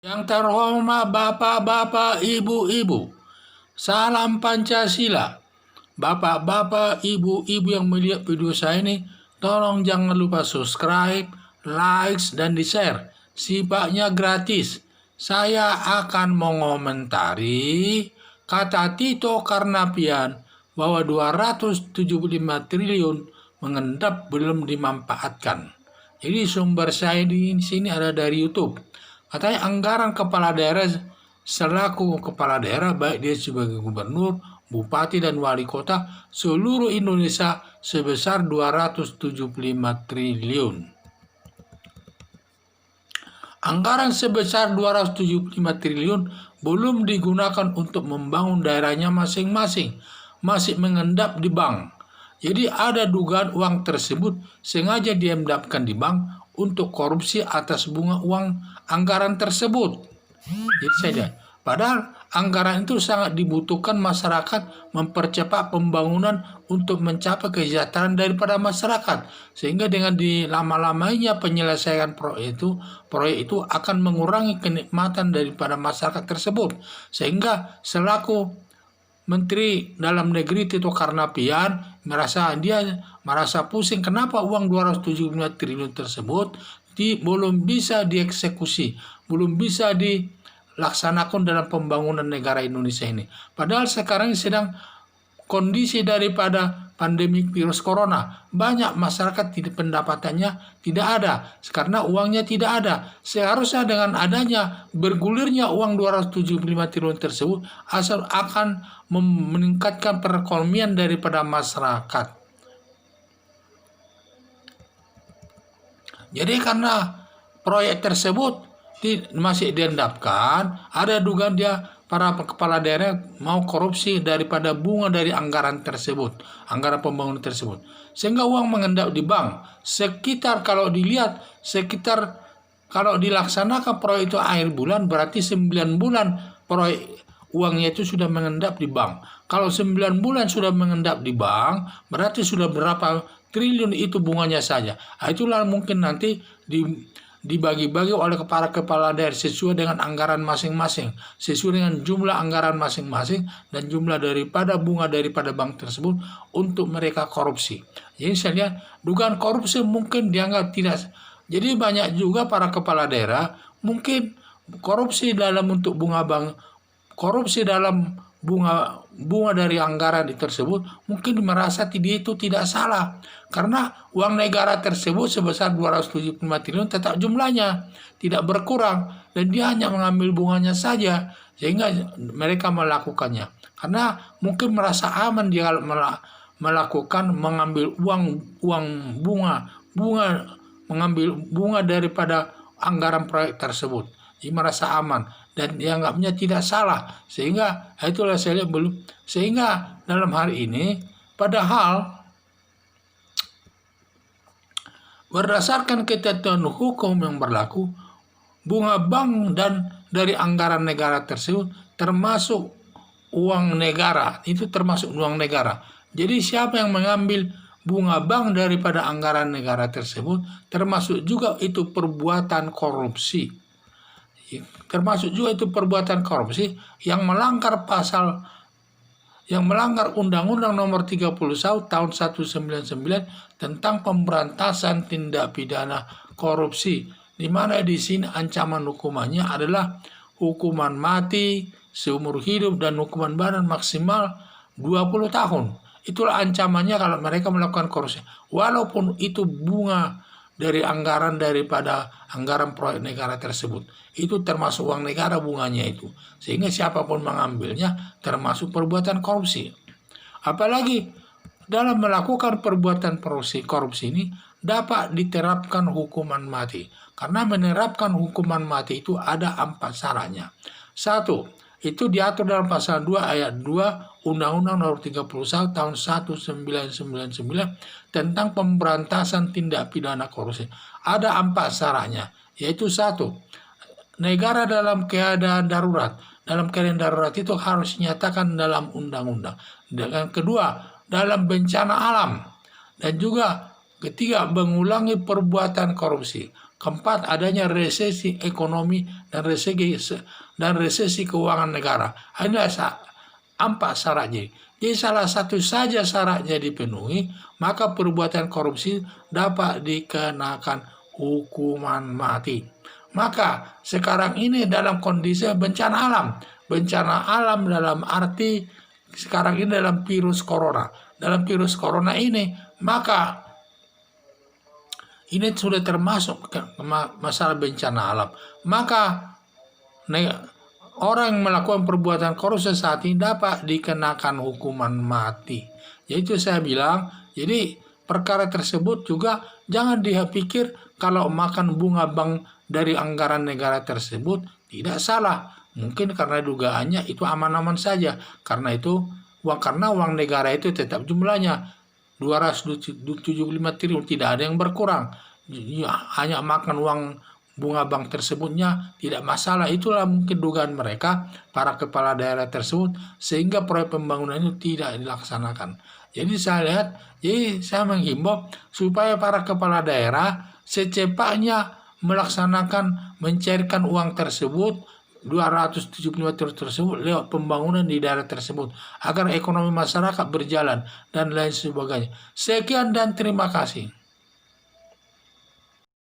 Yang terhormat Bapak-bapak, Ibu-ibu, salam Pancasila. Bapak-bapak, Ibu-ibu yang melihat video saya ini, tolong jangan lupa subscribe, likes, dan di-share. Sifatnya gratis. Saya akan mengomentari kata Tito Karnavian bahwa 275 triliun mengendap belum dimanfaatkan. Jadi sumber saya di sini ada dari YouTube. Katanya anggaran kepala daerah selaku kepala daerah, baik dia sebagai gubernur, bupati, dan wali kota seluruh Indonesia sebesar 275 triliun. Anggaran sebesar 275 triliun belum digunakan untuk membangun daerahnya masing-masing, masih mengendap di bank. Jadi ada dugaan uang tersebut sengaja diendapkan di bank untuk korupsi atas bunga uang anggaran tersebut. Jadi saja. Padahal anggaran itu sangat dibutuhkan masyarakat mempercepat pembangunan untuk mencapai kesejahteraan daripada masyarakat. Sehingga dengan dilama-lamanya penyelesaian proyek itu akan mengurangi kenikmatan daripada masyarakat tersebut. Sehingga selaku Menteri Dalam Negeri Tito Karnavian merasa pusing kenapa uang 275 triliun tersebut belum bisa dieksekusi, belum bisa dilaksanakan dalam pembangunan negara Indonesia ini. Padahal sekarang sedang kondisi daripada pandemi virus corona, banyak masyarakat pendapatannya tidak ada karena uangnya tidak ada. Seharusnya dengan adanya bergulirnya uang 275 triliun tersebut akan meningkatkan perekonomian daripada masyarakat. Jadi karena proyek tersebut masih diendapkan, ada dugaan para kepala daerah mau korupsi daripada bunga dari anggaran tersebut, anggaran pembangunan tersebut. Sehingga uang mengendap di bank. Kalau dilaksanakan proyek itu akhir bulan, berarti 9 bulan proyek uangnya itu sudah mengendap di bank. Kalau 9 bulan sudah mengendap di bank, berarti sudah berapa triliun itu bunganya saja. Itulah mungkin nanti dibagi-bagi oleh para kepala daerah sesuai dengan anggaran masing-masing, sesuai dengan jumlah anggaran masing-masing dan jumlah daripada bunga daripada bank tersebut untuk mereka korupsi. Jadi saya lihat dugaan korupsi mungkin dianggap tidak. Jadi banyak juga para kepala daerah mungkin korupsi dalam bentuk bunga bank, korupsi dalam bunga dari anggaran tersebut mungkin merasa itu tidak salah karena uang negara tersebut sebesar 275 triliun tetap jumlahnya tidak berkurang dan dia hanya mengambil bunganya saja sehingga mereka melakukannya karena mungkin merasa aman dia melakukan mengambil bunga mengambil bunga daripada anggaran proyek tersebut. Dia merasa aman dan dianggapnya tidak salah sehingga itulah saya lihat belum sehingga dalam hal ini padahal berdasarkan ketentuan hukum yang berlaku bunga bank dan dari anggaran negara tersebut termasuk uang negara, itu termasuk uang negara. Jadi siapa yang mengambil bunga bank daripada anggaran negara tersebut termasuk juga itu perbuatan korupsi. Termasuk juga itu perbuatan korupsi yang melanggar Undang-Undang Nomor 31 Tahun 1999 tentang pemberantasan tindak pidana korupsi, di mana di sini ancaman hukumannya adalah hukuman mati seumur hidup dan hukuman badan maksimal 20 tahun. Itulah ancamannya kalau mereka melakukan korupsi. Walaupun itu bunga dari daripada anggaran proyek negara tersebut. Itu termasuk uang negara bunganya itu. Sehingga siapapun mengambilnya termasuk perbuatan korupsi. Apalagi dalam melakukan perbuatan korupsi ini dapat diterapkan hukuman mati. Karena menerapkan hukuman mati itu ada 4 syaratnya. 1. Itu diatur dalam pasal 2 ayat 2 Undang-Undang Nomor 31 Tahun 1999 tentang pemberantasan tindak pidana korupsi. Ada 4 syaratnya, yaitu 1. Negara dalam keadaan darurat. Dalam keadaan darurat itu harus dinyatakan dalam undang-undang. Dan kedua, dalam bencana alam. Dan juga ketiga, mengulangi perbuatan korupsi. Keempat, adanya resesi ekonomi dan resesi keuangan negara. Ada 4 syaratnya. Jadi salah satu saja syaratnya dipenuhi, maka perbuatan korupsi dapat dikenakan hukuman mati. Maka sekarang ini dalam kondisi bencana alam. Bencana alam dalam arti sekarang ini dalam virus corona. Dalam virus corona ini, maka ini sudah termasuk masalah bencana alam. Maka orang yang melakukan perbuatan korupsi saat ini dapat dikenakan hukuman mati. Yaitu saya bilang, jadi perkara tersebut juga jangan dipikir kalau makan bunga bank dari anggaran negara tersebut tidak salah. Mungkin karena dugaannya itu aman-aman saja. Karena uang negara itu tetap jumlahnya 275 triliun, tidak ada yang berkurang. Hanya makan uang bunga bank tersebutnya tidak masalah. Itulah mungkin dugaan mereka, para kepala daerah tersebut, sehingga proyek pembangunan itu tidak dilaksanakan. Jadi saya lihat, saya menghimbau supaya para kepala daerah secepatnya melaksanakan mencairkan uang tersebut, 275 triliun tersebut lewat pembangunan di daerah tersebut agar ekonomi masyarakat berjalan dan lain sebagainya. Sekian dan terima kasih.